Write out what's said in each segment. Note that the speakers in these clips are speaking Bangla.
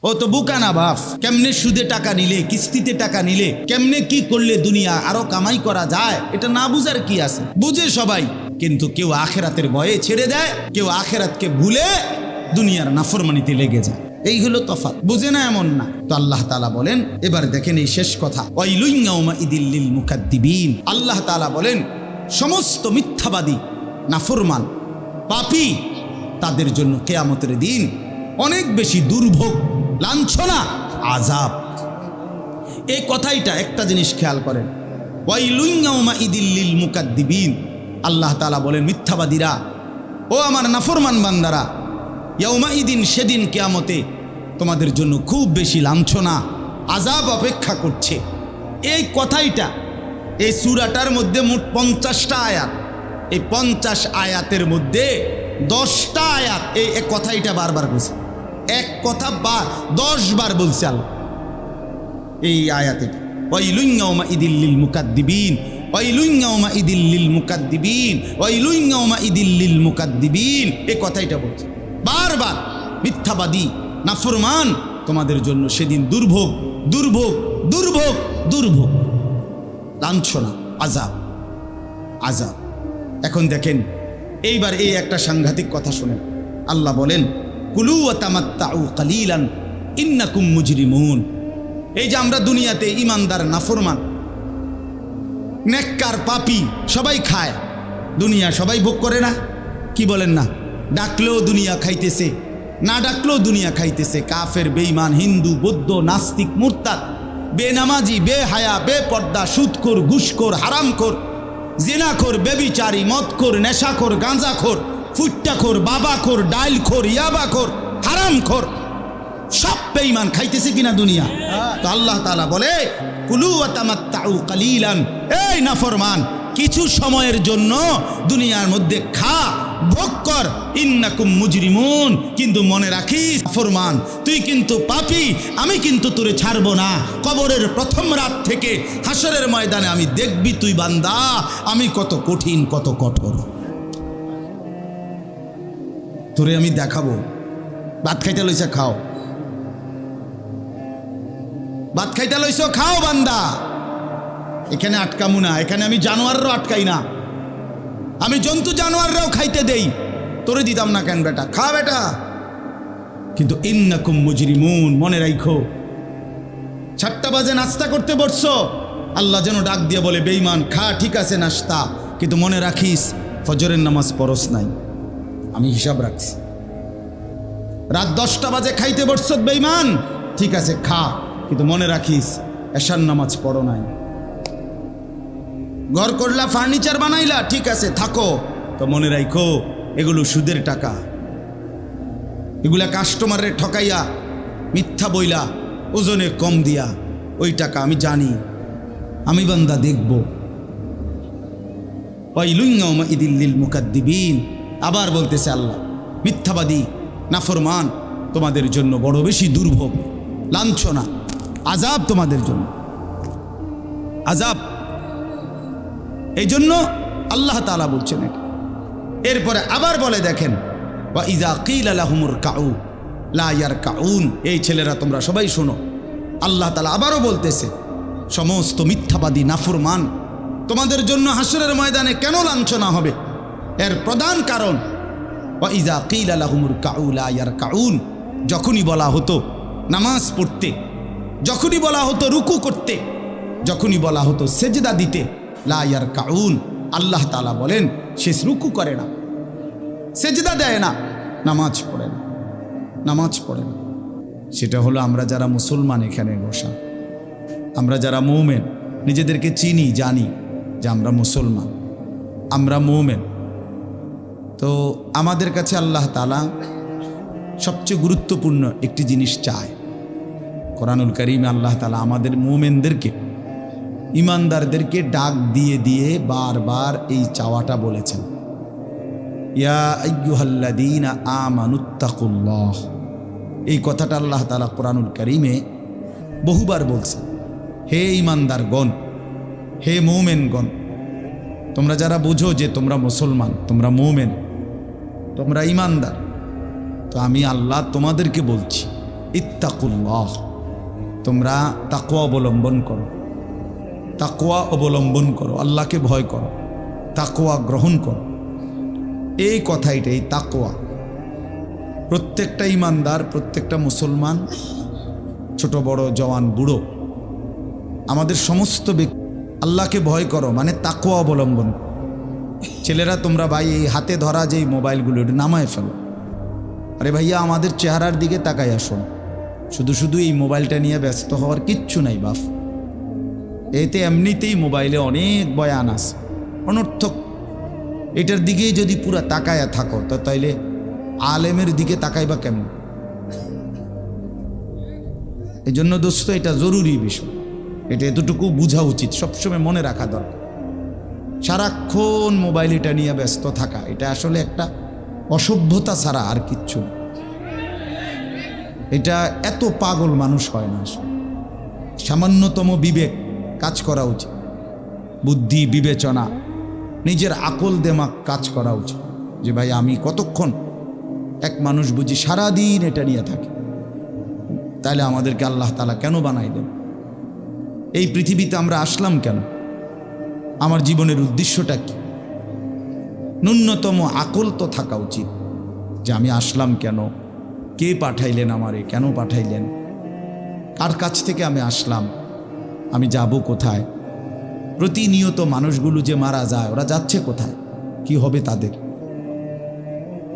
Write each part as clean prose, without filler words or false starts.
ও তো বুকানা বাপ, কেমনে সুদে টাকা নিলে, কিস্তিতে টাকা নিলে, কেমনে কি করলে দুনিয়া আরো কামাই করা যায়, এটা না বুঝার কি আছে? বুঝে সবাই, কিন্তু কেউ আখেরাতের ভয়ে ছেড়ে দেয়, কেউ আখেরাতকে ভুলে দুনিয়ার নাফরমানিতে লেগে যায়। এই হলো তফাৎ, বুঝে না এমন না। তো আল্লাহ তাআলা বলেন, এবার দেখেন এই শেষ কথা, ওয়াইলুন ইয়াউমাইদিল লিল মুকাদ্দিবিন। আল্লাহ তাআলা বলেন সমস্ত মিথ্যাবাদী, নাফরমান, পাপী, তাদের জন্য কিয়ামতের দিন অনেক বেশি দুর্ভোগ, লাঞ্ছনা, আযাব। এই কথাইটা একটা জিনিস খেয়াল করেন, ওয়াইলুন ইয়াউমাইদিল লিল মুকাদ্দিবিন। আল্লাহ তাআলা বলেন মিথ্যাবাদীরা, ও আমার নাফরমান বান্দারা, ইয়াউমাইদিন, সেদিন কিয়ামতে তোমাদের জন্য খুব বেশি লাঞ্ছনা, আযাব অপেক্ষা করছে। এই কথাইটা এই সূরাটার মধ্যে মোট 50টা আয়াত। এই 50 আয়াতের মধ্যে 10টা আয়াত এই কথাইটা বারবার বলছে। এক কথা 10 বার বলছে আল্লাহ এই আয়াতে। ওয়াইলুন ইয়াউমাইদিল লিল মুকাদ্দিবিন, ওয়াইলুন ইয়াউমাইদিল লিল মুকাদ্দিবিন, ওয়াইলুন ইয়াউমাইদিল লিল মুকাদ্দিবিন, এই কথাইটা বলছে বারবার। মিথ্যাবাদী, নাফরমান, তোমাদের জন্য সেদিন দুর্ভোগ, দুর্ভোগ, দুর্ভোগ, দুর্ভোগ, লাঞ্ছনা, আযাব, আযাব। এখন দেখেন এইবার এই একটা সাংঘাতিক কথা শুনেন। আল্লাহ বলেন কুলু ওয়া তামাত্তাউ কালিলান ইন্নাকুম মুজরিমুন। এই যে আমরা দুনিয়াতে ইমানদার, নাফরমান, নেককার, পাপী সবাই খায়, দুনিয়া সবাই ভোগ করে না? কি বলেন না? ডাকলেও দুনিয়া খাইতেছে, না ডাকলেও দুনিয়া খাইতেছে। কাফের, বেঈমান, হিন্দু, বৌদ্ধ, নাস্তিক, মুরতাদ, বেনামাজি, বেহায়া, বেপর্দা, সুদখোর, ঘুষখোর, হারামখোর, জিনাখোর, বেবিচারী, মদখোর, নেশাখোর, গাঁজাখোর, ফুট্টাখোর, বাবাখোর, ডাইলখোর, ইয়াবাখোর, হারামখোর, সব বেঈমান খাইতেছে কিনা দুনিয়া? তো আল্লাহ তাআলা বলে কুলু ওয়া তামাত্তাউ কালিলান, এই নাফরমান, কিছু সময়ের জন্য দুনিয়ার মধ্যে খা, ভোগ কর, ইন্নাকুম মুজরিমুন, কিন্তু মনে রাখিস নাফরমান, তুই কিন্তু পাপী, আমি কিন্তু তোরে ছাড়বো না। কবরের প্রথম রাত থেকে হাসরের ময়দানে আমি দেখবি তুই বান্দা আমি কত কঠিন, কত কঠোর, তোরে আমি দেখাবো। ভাত খাইতে লইছে, খাও, ভাত খাইতে লইছ, খাও বান্দা, এখানে আটকামু না। এখানে আমি জানোয়াররাও আটকাই না, আমি জন্তু জানোয়াররাও খাইতে দেই, তোরে দিতাম না কেন বেটা, খা বেটা। কিন্তু ইন্নাকুম মুজরিমুন, মনে রাখো 7টা বাজে নাস্তা করতে বসছো, আল্লাহ যেন ডাক দিয়ে বলে বেঈমান খা, ঠিক আছে নাস্তা, কিন্তু মনে রাখিস ফজরের নামাজ পড়স নাই, আমি হিসাব রাখছি। রাত 10টা বাজে খাইতে বসছ বেঈমান, ঠিক আছে খা, কিন্তু মনে রাখিস এশার নামাজ পড়ো নাই। ঘর করলা, ফার্নিচার বানাইলা, ঠিক আছে থাকো, তো মনে রাখো এগুলো সুদের টাকা, এগুলা কাস্টমারের ঠকাইয়া, মিথ্যা বইলা, ওজনে কম দিয়া, ওই টাকা আমি জানি, আমি বান্দা দেখব। ওয়াইলুন ইয়াউমাইদিল লিল মুকাদ্দিবিন। আবার বলতেছে আল্লাহ, মিথ্যাবাদী, নাফরমান, তোমাদের জন্য বড় বেশি দুর্ভোগ, লাঞ্ছনা, আযাব, তোমাদের জন্য আযাব। এই জন্য আল্লাহ তাআলা বলছেন এটা। এরপরে আবার বলে দেখেন, ওয়া ইযা কিলা লাহুমুর কাউ লা ইয়ারকাউন। এই ছেলেরা তোমরা সবাই শোনো, আল্লাহ তাআলা আবারও বলতেছে সমস্ত মিথ্যাবাদী, নাফরমান, তোমাদের জন্য হাসরের ময়দানে কেন লাঞ্ছনা হবে? এর প্রধান কারণ ওয়া ইযা কিলা লাহুমুর কাউ লা ইয়ারকাউন, যখনই বলা হতো নামাজ পড়তে, যখনই বলা হতো রুকু করতে, যখনই বলা হতো সেজদা দিতে, লা ইয়ারকাউন, আল্লাহ তাআলা বলেন সে রুকু করে না, সেজদা দেয় না, নামাজ পড়ে না, নামাজ পড়ে না। সেটা হলো আমরা যারা মুসলমান এখানে বসা, আমরা যারা মুমিন, নিজেদেরকে চিনি, জানি যে আমরা মুসলমান, আমরা মুমিন। তো আমাদের কাছে আল্লাহ তাআলা সবচেয়ে গুরুত্বপূর্ণ একটি জিনিস চায়। কোরআনুল কারীমে আল্লাহ তাআলা আমাদের মুমিনদেরকে, ইমানদারদেরকে ডাক দিয়ে দিয়ে বারবার এই চাওয়াটা বলেছেন, ইয়া আইয়ুহাল্লাযীনা আমানুত্তাকুল্লাহ। এই কথাটা আল্লাহ তাআলা কোরআনুল কারীমে বহুবার বলছেন, হে ইমানদারগণ, হে মুমিনগণ, তোমরা যারা বুঝো যে তোমরা মুসলমান, তোমরা মুমিন, তোমরা ইমানদার, তো আমি আল্লাহ তোমাদেরকে বলছি ইত্তাকুল্লাহ, তোমরা তাকওয়া অবলম্বন করো, তাকওয়া অবলম্বন করো, আল্লাহকে ভয় করো, তাকওয়া গ্রহণ করো। এই কথাইটাই তাকওয়া। প্রত্যেকটা ইমানদার, প্রত্যেকটা মুসলমান, ছোট বড়, জওয়ান বুড়ো, আমাদের সমস্ত ব্যক্তি আল্লাহকে ভয় করো মানে তাকওয়া অবলম্বন করো। ছেলেরা তোমরা ভাই এই হাতে ধরা যেই মোবাইলগুলো এটা নামায় ফেলো। আরে ভাইয়া আমাদের চেহারার দিকে তাকাই আসুন, শুধু শুধু এই মোবাইলটা নিয়ে ব্যস্ত হওয়ার কিচ্ছু নাই বাপ। এতে এমনিতেই মোবাইলে অনেক বয়ান আছে অনর্থক। এটার দিকেই যদি পুরা তাকায়া থাকো তো তাইলে আলেমের দিকে তাকাইবা কেমন? এই জন্য দোস্ত এটা জরুরি বিষয়, এটা এতটুকু বোঝা উচিত, সবসময় মনে রাখা দরকার। সারাক্ষণ মোবাইল এটা নিয়ে ব্যস্ত থাকা এটা আসলে একটা অসভ্যতা ছাড়া আর কিচ্ছু না। এটা এত পাগল মানুষ হয় না। সামান্যতম বিবেক কাজ করা উচিত, বুদ্ধি বিবেচনা, নিজের আকল দেমাগ কাজ করা উচিত যে ভাই আমি কতক্ষণ। এক মানুষ বুঝি সারাদিন এটা নিয়ে থাকে, তাহলে আমাদেরকে আল্লাহ তাআলা কেন বানাই দেন? এই পৃথিবীতে আমরা আসলাম কেন? আমার জীবনের উদ্দেশ্যটা কি? ন্যূনতম আকল তো থাকা উচিত যে আমি আসলাম কেন, কে পাঠাইলেন আমারে, কেন পাঠাইলেন, কার কাছ থেকে আমি আসলাম, আমি যাব কোথায়। প্রতিনিয়ত মানুষগুলো যে মারা যায় ওরা যাচ্ছে কোথায়, কি হবে তাদের?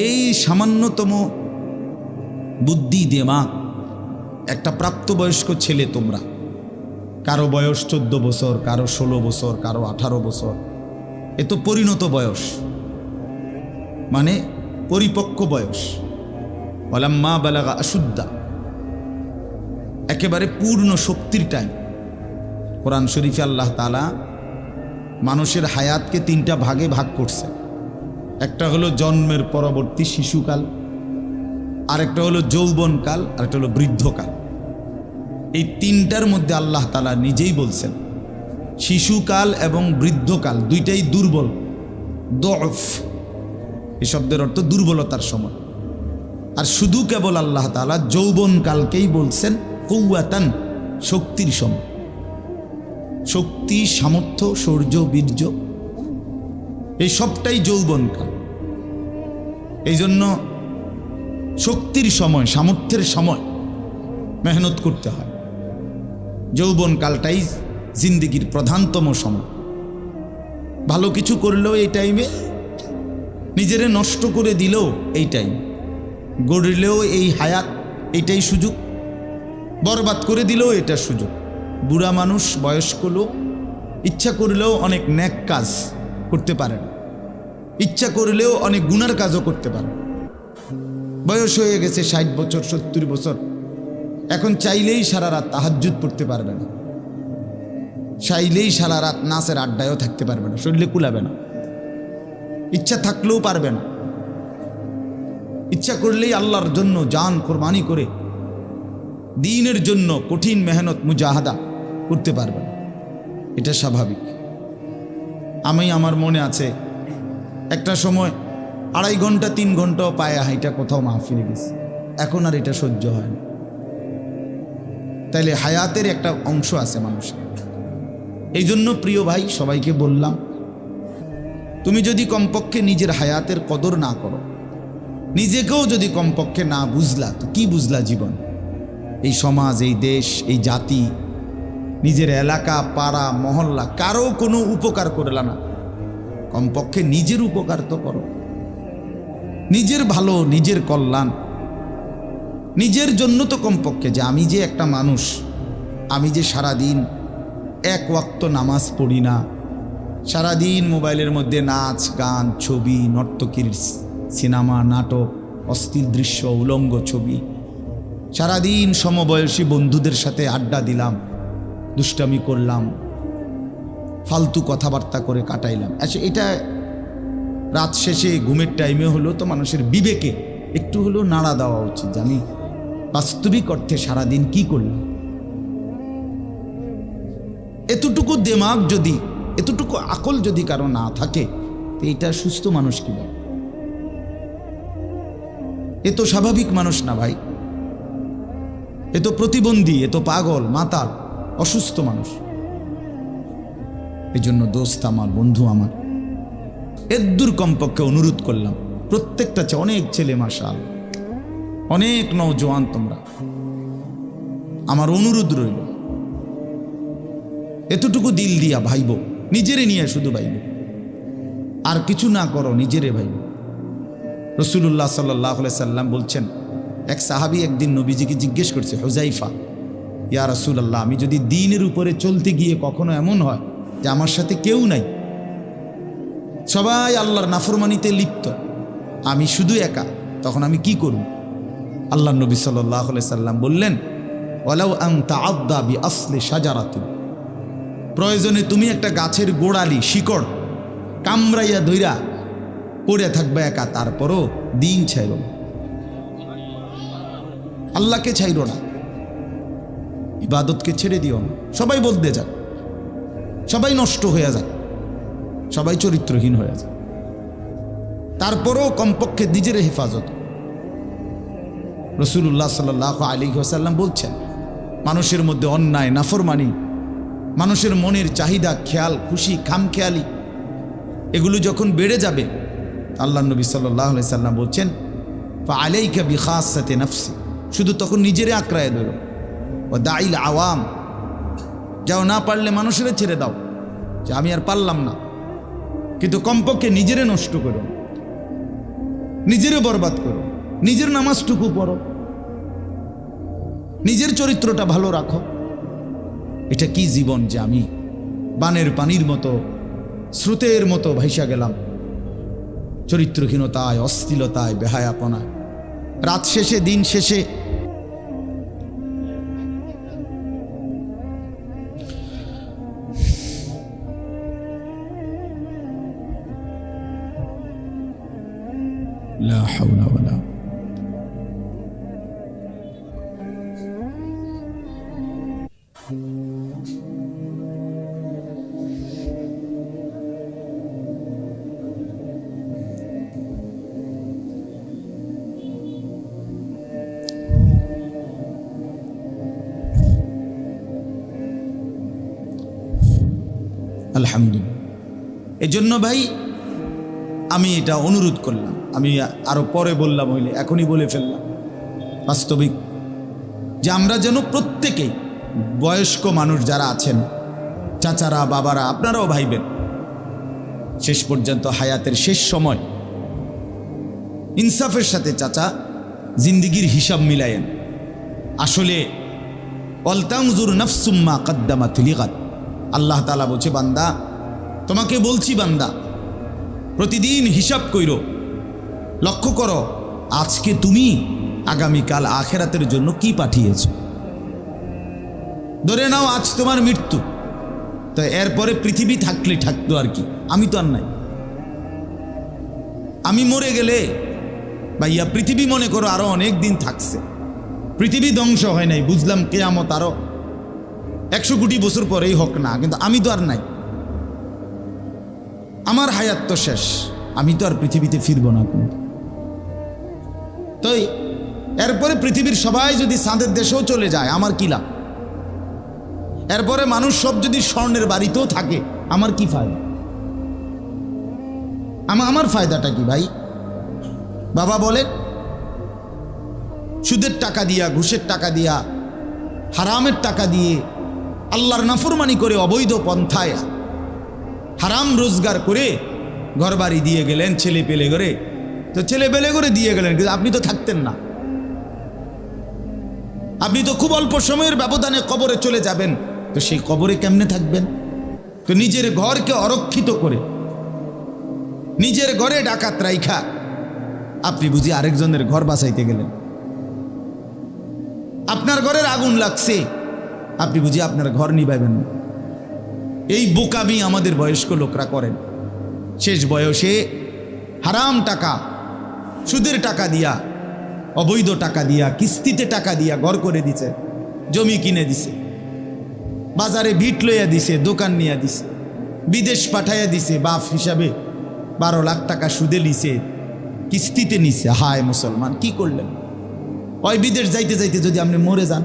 এই সামান্যতম বুদ্ধি দিমাগ একটা প্রাপ্তবয়স্ক ছেলে, তোমরা কারো বয়স 14 বছর, কারো 16 বছর, কারো 18 বছর, এ তো পরিণত বয়স, মানে পরিপক্ক বয়স। ওয়ালাম্মা বালাগা আশুদ্দা, একেবারে পূর্ণ শক্তির টাইম। কোরআন শরীফে আল্লাহ তাআলা মানুষের হায়াতকে 3টা ভাগে ভাগ করছে। একটা হলো জন্মের পরবর্তী শিশুকাল, আরেকটা হলো যৌবনকাল, আরেকটা হলো বৃদ্ধকাল। এই 3টার মধ্যে আল্লাহ তাআলা নিজেই বলছেন শিশুকাল এবং বৃদ্ধকাল দুইটাই দুর্বল, দফ। এই শব্দের অর্থ দুর্বলতার সময়। আর শুধু কেবল আল্লাহ তাআলা যৌবনকালকেই বলছেন কুওয়াতান, শক্তির সময়। শক্তি, সামর্থ্য, শৌর্য, বীর্য, এই সবটাই যৌবনকাল। এই জন্য শক্তির সময়, সামর্থ্যের সময় মেহনত করতে হয়। যৌবনকালটাই জিন্দেগির প্রধানতম সময়। ভালো কিছু করলেও এই টাইমে, নিজেরে নষ্ট করে দিলেও এই টাইম, গড়লেও এই হায়াত, এটাই সুযোগ, বরবাদ করে দিলেও এটা সুযোগ। বুড়া মানুষ, বয়স্ক লোক ইচ্ছা করলেও অনেক নেক কাজ করতে পারে না, ইচ্ছা করলেও অনেক গুনার কাজও করতে পারে। বয়স হয়ে গেছে 60 বছর, 70 বছর, এখন চাইলেই সারা রাত তাহাজ্জুদ পড়তে পারবে না, চাইলেই সারা রাত নাচের আড্ডায়ও থাকতে পারবে না, শরীরে কুলাবে না, ইচ্ছা থাকলেও পারবে না। ইচ্ছা করলেই আল্লাহর জন্য জান কোরবানি করে দ্বীনের জন্য কঠিন মেহনত মুজাহাদা করতে পারবে না। এটা স্বাভাবিক। আমার মনে আছে একটা সময় 2.5 ঘন্টা 3 ঘন্টাও পায়ে হাইটা কোথাও মাহফিলে গেছে, এখন আর এটা সহ্য হয় না। তাইলে হায়াতের একটা অংশ আছে মানুষের। এই জন্য প্রিয় ভাই, সবাইকে বললাম, তুমি যদি কমপক্ষে নিজের হায়াতের কদর না করো, নিজেকেও যদি কমপক্ষে না বুঝলা, তো কি বুঝলা জীবন? এই সমাজ, এই দেশ, এই জাতি, নিজের এলাকা, পাড়া, মহল্লা, কারো কোনো উপকার করলা না। কমপক্ষে নিজের উপকার তো করো, নিজের ভালো, নিজের কল্যাণ, নিজের জন্য তো কমপক্ষে, যে আমি যে একটা মানুষ, আমি যে সারাদিন 1 ওয়াক্ত নামাজ পড়ি না, সারাদিন মোবাইলের মধ্যে নাচ গান, ছবি, নর্তকীর সিনেমা, নাটক, অস্থির দৃশ্য, উলঙ্গ ছবি, সারাদিন সমবয়সী বন্ধুদের সাথে আড্ডা দিলাম, দুষ্টামি করলাম, ফালতু কথাবার্তা করে কাটাইলাম। আচ্ছা, এটা রাত শেষে ঘুমের টাইমে হলো তো মানুষের বিবেকে একটু হলেও নাড়া দেওয়া উচিত, যে আমি বাস্তবিক অর্থে সারাদিন কি করলাম। এতটুকু দেমাগ যদি, এতটুকু আকল যদি কারো না থাকে, তো এটা সুস্থ মানুষ কি বলে? এ তো স্বাভাবিক মানুষ না ভাই। এ তো প্রতিবন্ধী, এ তো পাগল, মাতাল, অসুস্থ মানুষ। এই জন্য দোস্ত আমার, বন্ধু আমার, এদ্দুর কমপক্ষে অনুরোধ করলাম, প্রত্যেকটা অনেক ছেলে মাশাআল্লাহ, অনেক নওজোয়ান তোমরা, আমার অনুরোধ রইল এতটুকু দিল দিয়া ভাইব, নিজেরে নিয়ে শুধু ভাইব, আর কিছু না করো, নিজেরে ভাইব। রাসূলুল্লাহ সাল্লাল্লাহু আলাইহি সাল্লাম বলছেন, এক সাহাবী একদিন নবীজিকে জিজ্ঞেস করছে, হুযাইফা, ইয়া রাসূলুল্লাহ, আমি যদি দ্বীনের উপরে চলতে গিয়ে কখনো এমন হয় যে আমার সাথে কেউ নাই, সবাই আল্লাহর নাফরমানিতে লিপ্ত, আমি শুধু একা, তখন আমি কি করব? আল্লাহর নবী সাল্লাল্লাহু আলাইহি সাল্লাম বললেন, ওয়ালাউ আন তাআদ্দা বিআসলি শাজারাতিন, প্রয়োজনে তুমি একটা গাছের গোড়ালি, শিকড় কামড়াইয়া ধইরা পড়ে থাকবে একা, তারপরও দিন ছাইরো না, আল্লাহকে ছাইরো না, ইবাদতকে ছেড়ে দিও না। সবাই বলতে যাক, সবাই নষ্ট হয়ে যাক, সবাই চরিত্রহীন হয়ে যায়, তারপরও কমপক্ষে নিজের হেফাজত। রাসূলুল্লাহ সাল্লাল্লাহু আলাইহি ওয়াসাল্লাম বলছেন, মানুষের মধ্যে অন্যায়, নাফরমানি, মানুষের মনের চাহিদা, খেয়াল খুশি, খামখেয়ালি, এগুলো যখন বেড়ে যাবে, আল্লাহর নবী সাল্লাল্লাহু আলাইহি সাল্লাম বলছেন, ফাআলাইকা বিখাসাতি নাফসি, শুধু তখন নিজেরে আঁকড়ায় ধরো, ও দাইল আওয়াম, যাও, না পারলে মানুষের ছেড়ে দাও যে আমি আর পারলাম না, কিন্তু কমপক্ষে নিজেরে নষ্ট করো, নিজেরে বরবাদ করো, নিজের নামাজটুকু পড়ো, নিজের চরিত্রটা ভালো রাখো। এটা কি জীবন যে আমি বানের পানির মতো, স্রোতের মতো ভাইসা গেলাম, চরিত্রহীনতায়, অশ্লীলতায়, বেহায়াপনায়, রাত শেষে, দিন শেষে লা হাওলা ওয়ালা আলহামদুলিল্লাহ। এজন্য ভাই আমি এটা অনুরোধ করলাম, আমি আরো পরে বললাম হইলে এখনই বলে ফেললাম, বাস্তবিক যে আমরা যেন প্রত্যেকেই, বয়স্ক মানুষ যারা আছেন, চাচারা, বাবারা, আপনারাও ভাইবেন, শেষ পর্যন্ত হায়াতের শেষ সময় ইনসাফের সাথে চাচা জিন্দিগির হিসাব মিলায়েন। আসলে ওয়ালতানজুর নাফসুম মা কদ্দামাত লিগাদ, আল্লাহ তাআলা বলছে, বান্দা তোমাকে বলছি, বান্দা প্রতিদিন হিসাব কইরো, লক্ষ্য করো আজকে তুমি আগামীকাল আখেরাতের জন্য কি পাঠিয়েছ। ধরে নাও আজ তোমার মৃত্যু, তো এরপরে পৃথিবী থাকলে থাকতো আর কি, আমি তো আর নাই, আমি মরে গেলে ভাইয়া পৃথিবী মনে করো আরো অনেক দিন থাকছে, পৃথিবী ধ্বংস হয় নাই, বুঝলাম কিয়ামত আরো 100 কোটি বছর পরেই হোক না, কিন্তু আমি তো আর নাই, আমার হায়াত তো শেষ, আমি তো আর পৃথিবীতে ফিরবো না। তো এরপরে পৃথিবীর সবাই যদি চাঁদের দেশেও চলে যায়, আমার কি লাভ? এরপরে মানুষ সব যদি স্বর্ণের বাড়িতেও থাকে, আমার কি ফায়দা? আমার ফায়দাটা কি ভাই? বাবা বলেন, সুদের টাকা দিয়া, ঘুষের টাকা দিয়া, হারামের টাকা দিয়ে, আল্লাহর নাফরমানি করে, অবৈধ পন্থায় হারাম রোজগার করে ঘরবাড়ি দিয়ে গেলেন, ছেলে পেলে করে, তো ছেলে পেলে করে দিয়ে গেলেন, কিন্তু আপনি তো থাকতেন না, আপনি তো খুব অল্প সময়ের ব্যবধানে কবরে চলে যাবেন, তো সেই কবরে কেমনে থাকবেন? তো নিজের ঘরকে অরক্ষিত করে, নিজের ঘরে ডাকাত রাইখা আপনি বুঝি আরেকজনের ঘর বাঁচাইতে গেলেন, আপনার ঘরের আগুন লাগছে, আপনি বুঝি আপনার ঘর নিভাইবেন না। এই বোকামি আমাদের বয়স্ক লোকরা করেন, শেষ বয়সে হারাম টাকা, সুদের টাকা দিয়া, অবৈধ টাকা দিয়া, কিস্তিতে টাকা দিয়া ঘর করে দিছে, জমি কিনে দিছে, বাজারে ভিট লইয়া দিছে, দোকান নিয়ে দিছে, বিদেশ পাঠাইয়া দিছে, বাপ হিসাবে 12 লাখ টাকা সুদে নিছে, কিস্তিতে নিছে। হায় মুসলমান, কি করলেন? ওই বিদেশ যাইতে যাইতে যদি আপনি মরে যান,